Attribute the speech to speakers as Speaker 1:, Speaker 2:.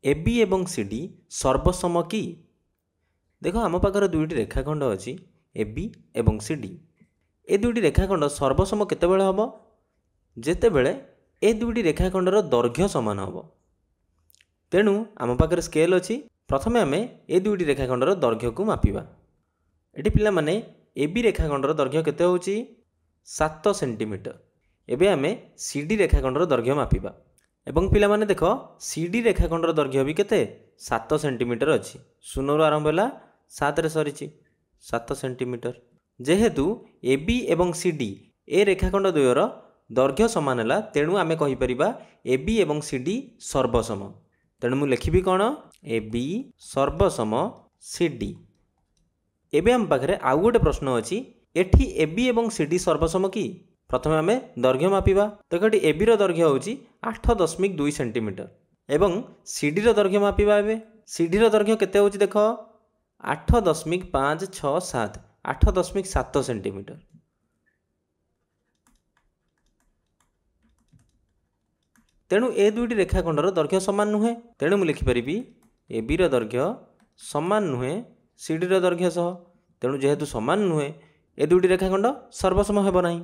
Speaker 1: AB এবং CD সর্বসম কি? দেখ आम पाखर दुईटी रेखाखंड अच्छी এবি এবং সিডি। ए दुईटी रेखाखंड सर्वसम केतेबेले हम? जेतेबेले ए दुईटी रेखाखंडर दैर्घ्य समान हम। तेणु आम पाखरे स्केल अच्छी। प्रथमे आम ए दुईटी रेखाखंडर दैर्घ्य को मापिबा। एटी पिला माने এবি रेखाखंडर दैर्घ्य केते होची 7 सेंटीमीटर। एबे आम सीडी रेखाखंडर दैर्घ्य मापिबा। एवं पिला माने देख सीडी रेखाखंडर दैर्घ्य भी केते 7 सेंटीमीटर अच्छी। 0 रु आरंभ है 7 रे सरी 7 सेंटीमीटर। जेहेतु এবি एवं सीडी ए रेखाखंड द्वयर दैर्घ्य समान है तेणु आम कहीपर এবি एवं सीडी सर्वसम। तेणु मुझे लिखी कौन এবি सर्वसम सीडी। एबे आम पाखे आउ गोटे प्रश्न अच्छी एठी এবি एवं सीडी सर्वसम कि? प्रथम आम दैर्घ्य मापिबा। देख ये এবি दैर्घ्य हूँ 8.2 सेंटीमीटर एवं सीडी दैर्घ्य मापिबा। एबे सीडी दैर्घ्य केते होची देख 8.567 8.7 सेंटीमीटर। तेणु ए दुईटी रेखाखंडर दैर्घ्य समान नुहे। तेणु मुझे लिखिपारि এবি दैर्घ्य समान नुहे सीडी दैर्घ्य सह। तेणु जेहेतु समान नुहे ए दुईटी रेखाखंड सर्वसम हेब नहीं।